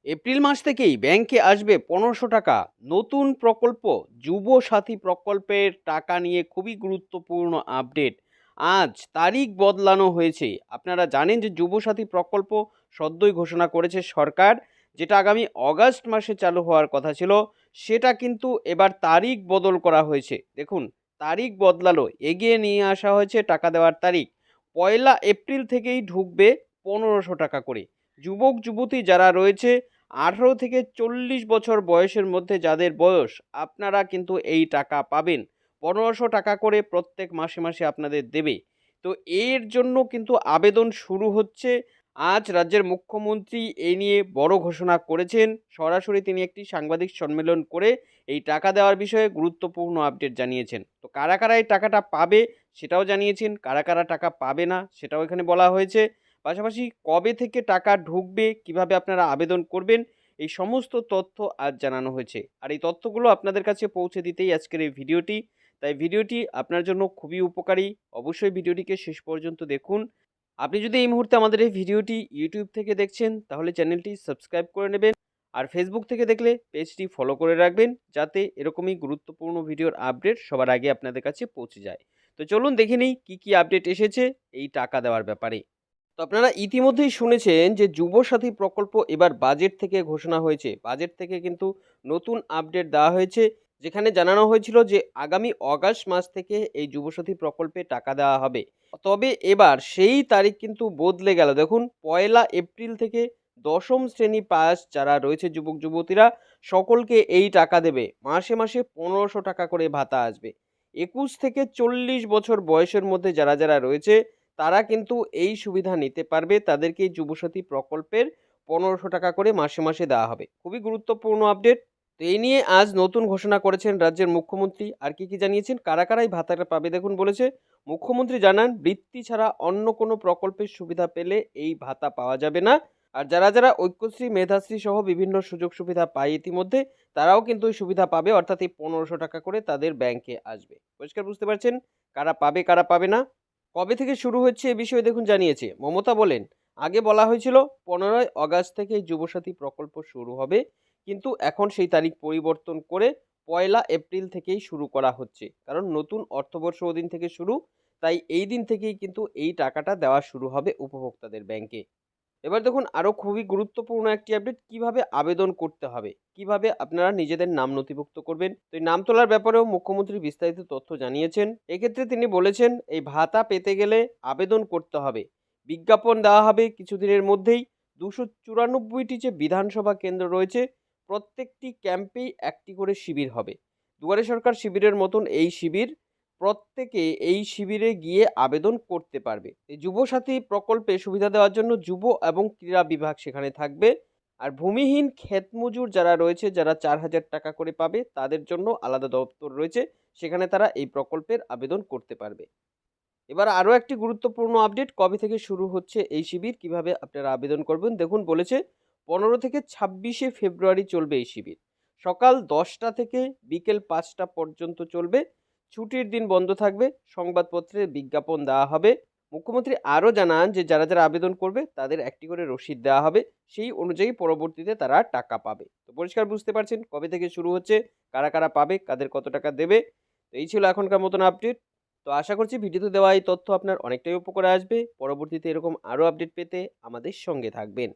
April মাস থেকেই ব্যাংকে আসবে ১৫০০ টাকা। নতুন প্রকল্প যুব সাথী প্রকল্পের টাকা নিয়ে খুবই গুরুত্বপূর্ণ আপডেট। আজ তারিখ বদলানো হয়েছে। আপনারা জানেন যে যুব সাথী প্রকল্প সদ্যই ঘোষণা করেছে সরকার, যেটা আগামী অগাস্ট মাসে চালু হওয়ার কথা ছিল। সেটা কিন্তু এবার তারিখ বদল করা হয়েছে। দেখুন, তারিখ বদলালো, এগিয়ে নিয়ে আসা হয়েছে টাকা দেওয়ার তারিখ। ১লা এপ্রিল থেকেই ঢুকবে ১৫০০ টাকা করে। যুবক যুবতী যারা রয়েছে ১৮ থেকে ৪০ বছর বয়সের মধ্যে যাদের বয়স, আপনারা কিন্তু এই টাকা পাবেন। ১৫০০ টাকা করে প্রত্যেক মাসে মাসে আপনাদের দেবে। তো এর জন্য কিন্তু আবেদন শুরু হচ্ছে। আজ রাজ্যের মুখ্যমন্ত্রী এই নিয়ে বড় ঘোষণা করেছেন। সরাসরি তিনি একটি সাংবাদিক সম্মেলন করে এই টাকা দেওয়ার বিষয়ে গুরুত্বপূর্ণ আপডেট জানিয়েছেন। তো কারা কারা এই টাকাটা পাবে সেটাও জানিয়েছেন, কারা কারা টাকা পাবে না সেটাও এখানে বলা হয়েছে। পাশাপাশি কবে থেকে টাকা ঢুকবে, কিভাবে আপনারা আবেদন করবেন, এই সমস্ত তথ্য আজ জানানো হয়েছে। আর এই তথ্যগুলো আপনাদের কাছে পৌঁছে দিতেই আজকের এই ভিডিওটি। তাই ভিডিওটি আপনার জন্য খুবই উপকারী। অবশ্যই ভিডিওটিকে শেষ পর্যন্ত দেখুন। আপনি যদি এই মুহূর্তে আমাদের এই ভিডিওটি ইউটিউব থেকে দেখছেন, তাহলে চ্যানেলটি সাবস্ক্রাইব করে নেবেন। আর ফেসবুক থেকে দেখলে পেজটি ফলো করে রাখবেন, যাতে এরকমই গুরুত্বপূর্ণ ভিডিওর আপডেট সবার আগে আপনাদের কাছে পৌঁছে যায়। তো চলুন দেখে নিই কী কী আপডেট এসেছে এই টাকা দেওয়ার ব্যাপারে। তো আপনারা ইতিমধ্যেই শুনেছেন যে যুবসাথী প্রকল্প এবার বাজেট থেকে ঘোষণা হয়েছে। বাজেট থেকে কিন্তু নতুন আপডেট দেওয়া হয়েছে, যেখানে জানানো হয়েছিল যে আগামী অগাস্ট মাস থেকে এই যুবসাথী প্রকল্পে টাকা দেওয়া হবে। তবে এবার সেই তারিখ কিন্তু বদলে গেল। দেখুন, ১লা এপ্রিল থেকে দশম শ্রেণী পাস যারা রয়েছে যুবক যুবতীরা, সকলকে এই টাকা দেবে। মাসে মাসে ১৫০০ টাকা করে ভাতা আসবে। ২১ থেকে ৪০ বছর বয়সের মধ্যে যারা যারা রয়েছে, তারা কিন্তু এই সুবিধা নিতে পারবে। তাদেরকে এই যুবসাথী প্রকল্পের ১৫০০ টাকা করে মাসে মাসে দেওয়া হবে। খুবই গুরুত্বপূর্ণ আপডেট। তো এই নিয়ে আজ নতুন ঘোষণা করেছেন রাজ্যের মুখ্যমন্ত্রী। আর কি কি জানিয়েছেন, কারা কারা এই ভাতাটা পাবে দেখুন বলেছে। মুখ্যমন্ত্রী জানান, বৃত্তি ছাড়া অন্য কোনো প্রকল্পের সুবিধা পেলে এই ভাতা পাওয়া যাবে না। আর যারা যারা ঐক্যশ্রী, মেধাশ্রী সহ বিভিন্ন সুযোগ সুবিধা পায় ইতিমধ্যে, তারাও কিন্তু এই সুবিধা পাবে। অর্থাৎ এই ১৫০০ টাকা করে তাদের ব্যাংকে আসবে। পরিষ্কার বুঝতে পারছেন কারা পাবে কারা পাবে না। কবে থেকে শুরু হচ্ছে এ বিষয়ে দেখুন জানিয়েছে। মমতা বলেন, আগে বলা হয়েছিল ১৫ই অগাস্ট থেকে যুবসাথী প্রকল্প শুরু হবে, কিন্তু এখন সেই তারিখ পরিবর্তন করে ১লা এপ্রিল থেকেই শুরু করা হচ্ছে। কারণ নতুন অর্থবর্ষ ওদিন থেকে শুরু, তাই এই দিন থেকেই কিন্তু এই টাকাটা দেওয়া শুরু হবে উপভোক্তাদের ব্যাংকে। এবার দেখুন আরও খুবই গুরুত্বপূর্ণ একটি আপডেট, কিভাবে আবেদন করতে হবে, কিভাবে আপনারা নিজেদের নাম নথিভুক্ত করবেন। তো এই নাম তোলার ব্যাপারেও মুখ্যমন্ত্রী বিস্তারিত তথ্য জানিয়েছেন। এক্ষেত্রে তিনি বলেছেন, এই ভাতা পেতে গেলে আবেদন করতে হবে। বিজ্ঞাপন দেওয়া হবে কিছুদিনের মধ্যেই। ২৯৪টি যে বিধানসভা কেন্দ্র রয়েছে, প্রত্যেকটি ক্যাম্পেই একটি করে শিবির হবে। দুয়ারে সরকার শিবিরের মতন এই শিবির, প্রত্যেকে এই শিবিরে গিয়ে আবেদন করতে পারবে। এই যুবসাথী প্রকল্পে সুবিধা দেওয়ার জন্য যুব এবং ক্রীড়া বিভাগ সেখানে থাকবে। আর ভূমিহীন ক্ষেতমজুর যারা রয়েছে, যারা ৪,০০০ টাকা করে পাবে, তাদের জন্য আলাদা দপ্তর রয়েছে, সেখানে তারা এই প্রকল্পের আবেদন করতে পারবে। এবার আরও একটি গুরুত্বপূর্ণ আপডেট, কবে থেকে শুরু হচ্ছে এই শিবির, কিভাবে আপনারা আবেদন করবেন দেখুন বলেছে। ১৫ থেকে ২৬শে ফেব্রুয়ারি চলবে এই শিবির। সকাল ১০টা থেকে বিকেল ৫টা পর্যন্ত চলবে। ছুটির দিন বন্ধ থাকবে। সংবাদপত্রে বিজ্ঞাপন দেওয়া হবে। মুখ্যমন্ত্রী আরও জানান যে যারা যারা আবেদন করবে তাদের একটি করে রসিদ দেওয়া হবে। সেই অনুযায়ী পরবর্তীতে তারা টাকা পাবে। তো পরিষ্কার বুঝতে পারছেন কবে থেকে শুরু হচ্ছে, কারা কারা পাবে, কাদের কত টাকা দেবে। তো এই ছিল এখনকার মতন আপডেট। তো আশা করছি ভিডিওতে দেওয়া এই তথ্য আপনার অনেকটাই উপকারে আসবে। পরবর্তীতে এরকম আরও আপডেট পেতে আমাদের সঙ্গে থাকবেন।